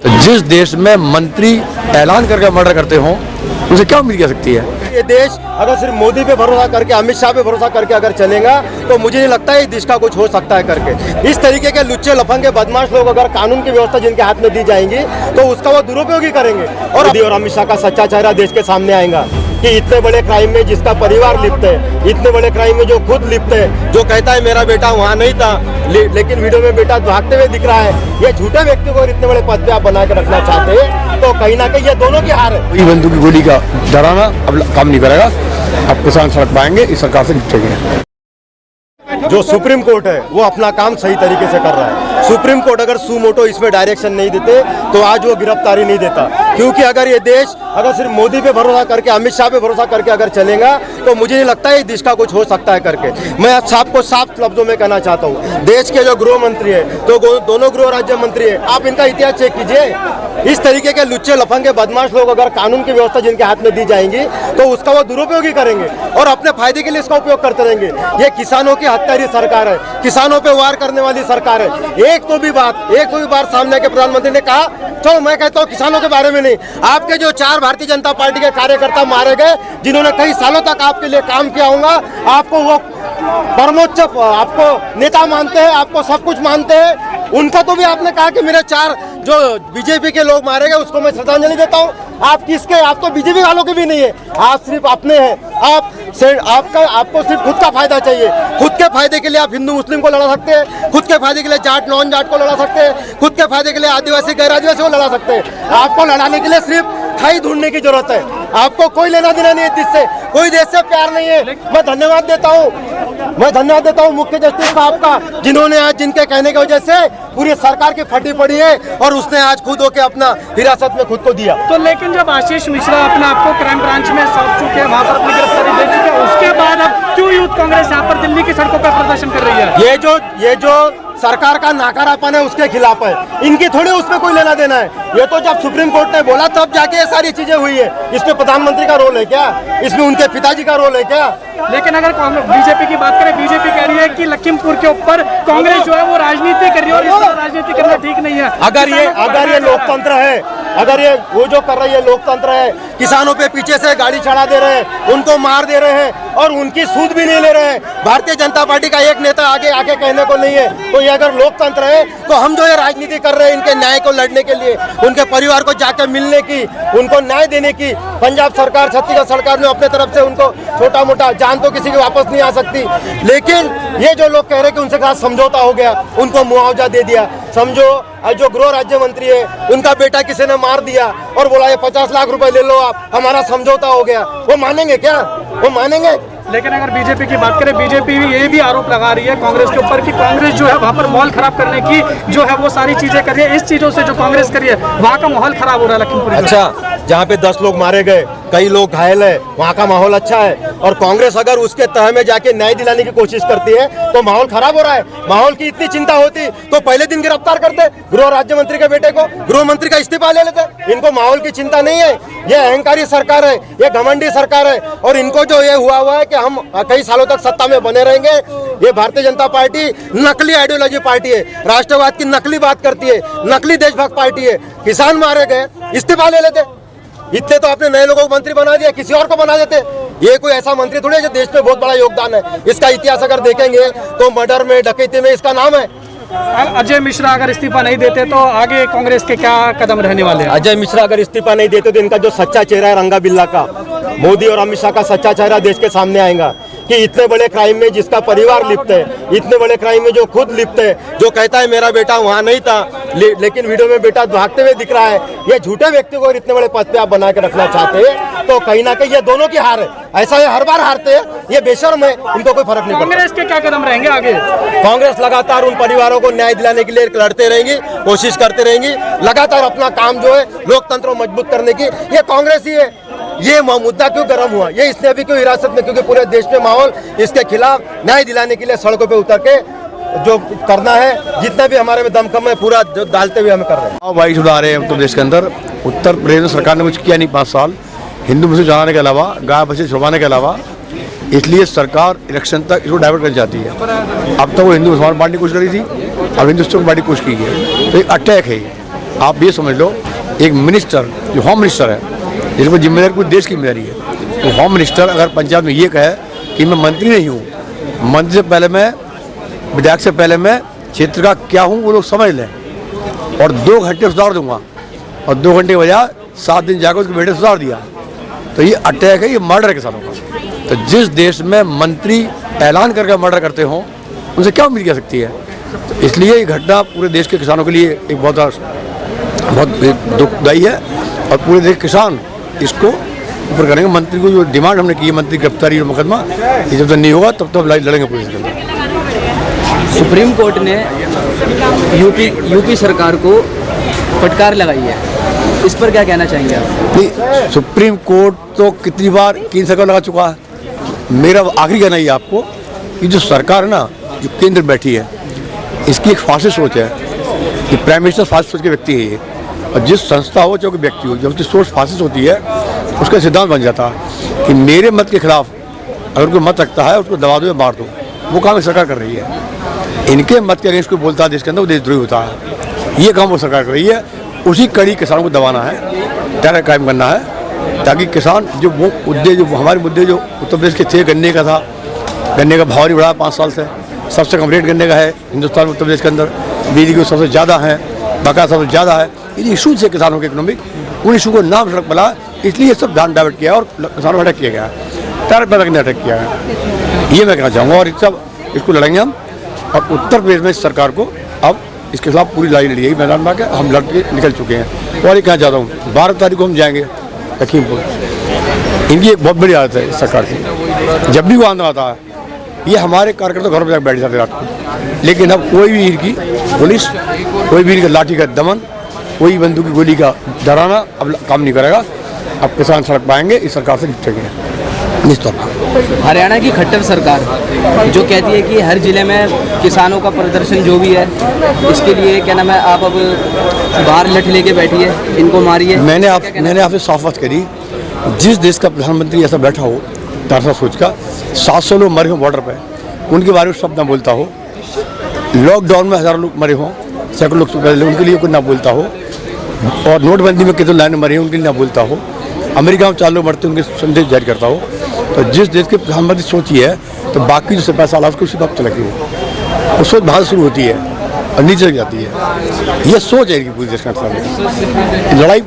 जिस देश में मंत्री ऐलान करके मर्डर करते हों उसे क्या उम्मीद कर सकती है? ये देश अगर सिर्फ मोदी पे भरोसा करके, अमित शाह पे भरोसा करके अगर चलेगा तो मुझे नहीं लगता है देश का कुछ हो सकता है करके। इस तरीके के लुच्चे लफंगे बदमाश लोग अगर कानून की व्यवस्था जिनके हाथ में दी जाएंगी तो उसका वो दुरुपयोग ही करेंगे। और मोदी और अमित शाह का सच्चा चेहरा देश के सामने आएगा कि इतने बड़े क्राइम में जिसका परिवार लिप्त है, इतने बड़े क्राइम में जो खुद लिप्त है, जो कहता है मेरा बेटा वहाँ नहीं था लेकिन वीडियो में बेटा भागते हुए दिख रहा है, ये झूठे व्यक्ति को इतने बड़े पद पे आप बना के रखना चाहते हैं तो कहीं ना कहीं ये दोनों की हार है। ये बंदूक की गोली का डराना अब काम नहीं करेगा। अब किसान सड़क पाएंगे, इस सरकार से निपटेंगे। जो सुप्रीम कोर्ट है वो अपना काम सही तरीके से कर रहा है। सुप्रीम कोर्ट अगर सुमोटो इसमें डायरेक्शन नहीं देते तो आज वो गिरफ्तारी नहीं देता, क्योंकि अगर ये देश अगर सिर्फ मोदी पे भरोसा करके, अमित शाह पे भरोसा करके अगर चलेगा तो मुझे नहीं लगता है देश का कुछ हो सकता है करके। मैं आज आपको साफ लफ्जों में कहना चाहता हूँ, देश के जो गृह मंत्री है तो दोनों गृह राज्य मंत्री है, आप इनका इतिहास चेक कीजिए। इस तरीके के लुच्चे लफंगे बदमाश लोग अगर कानून की व्यवस्था जिनके हाथ में दी जाएंगी तो उसका वो दुरुपयोग ही करेंगे और अपने फायदे के लिए इसका उपयोग करते रहेंगे। ये किसानों की हत्यारी सरकार है, किसानों पे वार करने वाली सरकार है। एक तो भी बार सामने के प्रधानमंत्री ने कहा, चलो मैं कहता हूँ किसानों के बारे में नहीं, आपके जो 4 भारतीय जनता पार्टी के कार्यकर्ता मारे गए जिन्होंने कई सालों तक आपके लिए काम किया होगा, आपको वो परमोच्च आपको नेता मानते हैं, आपको सब कुछ मानते हैं, उनका तो भी आपने कहा कि मेरे 4 जो बीजेपी के लोग मारे गए उसको मैं श्रद्धांजलि देता हूँ। आप किसके? आप तो बीजेपी वालों के भी नहीं है, आप सिर्फ अपने हैं। आपको सिर्फ खुद का फायदा चाहिए। खुद के फायदे के लिए आप हिंदू मुस्लिम को लड़ा सकते हैं, खुद के फायदे के लिए जाट नॉन जाट को लड़ा सकते हैं, खुद के फायदे के लिए आदिवासी गैर आदिवासी को लड़ा सकते हैं। आपको लड़ाने के लिए सिर्फ खाई ढूंढने की जरूरत है। आपको कोई लेना देना नहीं है देश से, कोई देश से प्यार नहीं है। मैं धन्यवाद देता हूँ मुख्य जस्टिस साहब का, जिन्होंने आज जिनके कहने की वजह से पूरी सरकार की फटी पड़ी है और उसने आज खुद होकर अपना हिरासत में खुद को दिया। तो लेकिन जब आशीष मिश्रा अपने आपको क्राइम ब्रांच में सौंप चुके हैं, वहाँ पर अपनी गिरफ्तारी दे चुके हैं, उसके बाद अब क्यों यूथ कांग्रेस यहाँ पर दिल्ली की सड़कों पर प्रदर्शन कर रही है? ये जो सरकार का नाकारापन है उसके खिलाफ है, इनकी थोड़ी उसमें कोई लेना देना है। ये तो जब सुप्रीम कोर्ट ने बोला तब जाके ये सारी चीजें हुई है। इसमें प्रधानमंत्री का रोल है क्या? इसमें उनके पिताजी का रोल है क्या? लेकिन अगर बीजेपी की बात करें, बीजेपी कह रही है कि लखीमपुर के ऊपर कांग्रेस जो है वो राजनीति कर रही है और इस तरह राजनीति करना ठीक नहीं है। अगर ये लोकतंत्र है, अगर ये वो जो कर रही है लोकतंत्र है, किसानों पे पीछे से गाड़ी चढ़ा दे रहे हैं, उनको मार दे रहे हैं और उनकी सूद भी नहीं ले रहे हैं, भारतीय जनता पार्टी का एक नेता आगे आके कहने को नहीं है, तो ये अगर लोकतंत्र है तो हम जो ये राजनीति कर रहे हैं इनके न्याय को लड़ने के लिए, उनके परिवार को जाकर मिलने की, उनको न्याय देने की, पंजाब सरकार छत्तीसगढ़ सरकार ने अपने तरफ से उनको छोटा मोटा, जान तो किसी की वापस नहीं आ सकती, लेकिन ये जो लोग कह रहे हैं कि उनसे साथ समझौता हो गया, उनको मुआवजा दे दिया। समझो जो गृह राज्य मंत्री है उनका बेटा किसी ने मार दिया और बोला ये 50 लाख रुपए ले लो आप, हमारा समझौता हो गया, वो मानेंगे क्या? वो मानेंगे? लेकिन अगर बीजेपी की बात करें, बीजेपी ये भी आरोप लगा रही है कांग्रेस के ऊपर कि कांग्रेस जो है वहाँ पर माहौल खराब करने की जो है वो सारी चीजें कर रही है। इस चीजों से जो कांग्रेस कर रही है वहाँ का माहौल खराब हो रहा है लखीमपुर। अच्छा, जहाँ पे 10 लोग मारे गए, कई लोग घायल है, वहाँ का माहौल अच्छा है, और कांग्रेस अगर उसके तह में जाके न्याय दिलाने की कोशिश करती है तो माहौल खराब हो रहा है। माहौल की इतनी चिंता होती तो पहले दिन गिरफ्तार करते गृह राज्य मंत्री के बेटे को, गृह मंत्री का इस्तीफा ले लेते। इनको माहौल की चिंता नहीं है, ये अहंकारी सरकार है, ये घमंडी सरकार है, और इनको जो ये हुआ है कि हम कई सालों तक सत्ता में बने रहेंगे। ये भारतीय जनता पार्टी नकली आइडियोलॉजी पार्टी है, राष्ट्रवाद की नकली बात करती है, नकली देशभक्त पार्टी है। किसान मारे गए, इस्तीफा ले लेते, इतने तो आपने नए लोगों को मंत्री बना दिया, किसी और को बना देते। ये कोई ऐसा मंत्री थोड़ी है जो देश में बहुत बड़ा योगदान है। इसका इतिहास अगर देखेंगे तो मर्डर में, डकैती में इसका नाम है। अजय मिश्रा अगर इस्तीफा नहीं देते तो आगे कांग्रेस के क्या कदम रहने वाले हैं? अजय मिश्रा अगर इस्तीफा नहीं देते तो इनका जो सच्चा चेहरा है रंगा बिल्ला का, मोदी और अमित शाह का सच्चा चेहरा देश के सामने आएगा कि इतने बड़े क्राइम में जिसका परिवार लिप्त है, इतने बड़े क्राइम में जो खुद लिप्त है, जो कहता है मेरा बेटा वहाँ नहीं था लेकिन वीडियो में बेटा भागते हुए दिख रहा है, ये झूठे व्यक्ति को इतने बड़े पद पे आप बना के रखना चाहते हैं तो कहीं ना कहीं ये दोनों की हार है। ऐसा ये हर बार हारते हैं, ये बेशर्म है, इनको कोई फर्क नहीं पड़ता। कांग्रेस के क्या कदम रहेंगे आगे? कांग्रेस लगातार उन परिवारों को न्याय दिलाने के लिए लड़ते रहेंगी, कोशिश करते रहेंगी, लगातार अपना काम जो है लोकतंत्र को मजबूत करने की। ये कांग्रेस ही है। ये मुद्दा क्यों गर्म हुआ, ये इसने अभी क्यों हिरासत में, क्योंकि पूरे देश में माहौल इसके खिलाफ न्याय दिलाने के लिए सड़कों पे उतर के जो करना है, जितना भी हमारे में दमखम है पूरा जो डालते हुए हम कर रहे हैं। भाई सुधार है उत्तर प्रदेश के अंदर। उत्तर प्रदेश सरकार ने कुछ किया नहीं 5 साल, हिंदू मुस्लिम जलाने के अलावा, गाय भैंसे छुड़वाने के अलावा, इसलिए सरकार इलेक्शन तक इसको डाइवर्ट करना चाहती है। अब तक वो हिंदू मुसलमान बांटने की कोशिश करी थी, अब हिंदुस्तान बांटने की कोशिश की है, तो एक अटैक है। आप ये समझ लो, एक मिनिस्टर जो होम मिनिस्टर है, जिसको जिम्मेदारी पूरे देश की जिम्मेदारी है, तो होम मिनिस्टर अगर पंजाब में ये कहे कि मैं मंत्री नहीं हूँ, मंत्री से पहले मैं, विधायक से पहले मैं क्षेत्र का क्या हूँ वो लोग समझ लें, और 2 घंटे सुधार दूंगा, और 2 घंटे के बजाय 7 दिन जाकर उसके बेटे सुधार दिया, तो ये अटैक है, ये मर्डर है किसानों का। तो जिस देश में मंत्री ऐलान करके मर्डर करते हों, उनसे क्या उम्मीद कर सकती है? तो इसलिए ये घटना पूरे देश के किसानों के लिए एक बहुत दुखदायी है, और पूरे देश के किसान इसको ऊपर करेंगे। मंत्री को जो डिमांड हमने की है, मंत्री गिरफ्तारी और मुकदमा, ये जब तक नहीं होगा तब तक लड़ेंगे पुलिस के अंदर। सुप्रीम कोर्ट ने यूपी सरकार को फटकार लगाई है, इस पर क्या कहना चाहेंगे आप? नहीं, सुप्रीम कोर्ट तो कितनी बार केंद्र सरकार लगा चुका है। मेरा आखिरी कहना ही आपको कि जो सरकार है ना, जो केंद्र बैठी है, इसकी एक फासिस्ट सोच है, कि प्राइम मिनिस्टर फासिस्ट सोच के व्यक्ति है ये, और जिस संस्था हो चाहे कोई व्यक्ति हो, जब उसकी सोच फासिस्ट होती है, उसका सिद्धांत बन जाता है कि मेरे मत के खिलाफ अगर कोई मत रखता है उसको दबा दो या मार दो। वो काम सरकार कर रही है। इनके मत के अगेंस्ट कोई बोलता है देश के अंदर, वो देशद्रोही होता है। ये काम वो सरकार कर रही है। उसी कड़ी किसानों को दबाना है, टेरर कायम करना है, ताकि किसान जो वो मुद्दे, जो हमारे मुद्दे जो उत्तर प्रदेश के थे, गन्ने का था, गन्ने का भाव नहीं बढ़ा 5 साल से, सबसे कम रेट गन्ने का है हिंदुस्तान में, उत्तर प्रदेश के अंदर बिजली की सबसे ज़्यादा है, बकाया सबसे ज़्यादा है। इन इशूज़ से किसानों के इकोनॉमिक, उन इशू को नाम सड़क मिला, इसलिए ये सब ध्यान डाइवर्ट किया और किसानों को अटैक किया गया है, टेरर पैदा करने अटैक किया है। ये मैं कहना चाहूँगा, और इसको लड़ेंगे हम। और उत्तर प्रदेश में इस सरकार को अब इसके खिलाफ पूरी लड़ाई लड़ी है, मैदान में आकर हम लड़ के निकल चुके हैं। और ये कहना चाहता हूँ, 12 तारीख को हम जाएंगे लखीमपुर। इनकी एक बहुत बड़ी आदत है इस सरकार की, जब भी वो आंदोलन आता है, ये हमारे कार्यकर्ता घर पर जाकर बैठ जाते रात को, लेकिन अब कोई भी इनकी पुलिस, कोई भी इनका लाठी का दमन, कोई बंदूक की गोली का डराना अब काम नहीं करेगा। अब किसान सड़क पाएंगे, इस सरकार से निपटेंगे निश्चित। हरियाणा की खट्टर सरकार जो कहती है कि हर जिले में किसानों का प्रदर्शन जो भी है, इसके लिए क्या नाम है, आप अब बाहर लठ लेके बैठिए, इनको मारिए। मैंने आपसे साफ बात करी, जिस देश का प्रधानमंत्री ऐसा बैठा हो तारसा सोच का, 700 लोग मरे हों बॉर्डर पे, उनके बारे में शब्द ना बोलता हो, लॉकडाउन में 1000 लोग मरे हों, सैकड़ों लोग पहले, उनके लिए कोई ना बोलता हो, और नोटबंदी में कितने लाइन मरे हैं उनके लिए ना बोलता हो, अमेरिका में 4 लोग मरते उनके संदेश जारी करता हो। तो जिस देश के प्रधानमंत्री सोची है, तो बाकी जो 5 साल उसको सिर्फ चलती है, वो सोच बाहर शुरू होती है और नीचे जाती है। ये सोच है कि पूरी देश का लड़ाई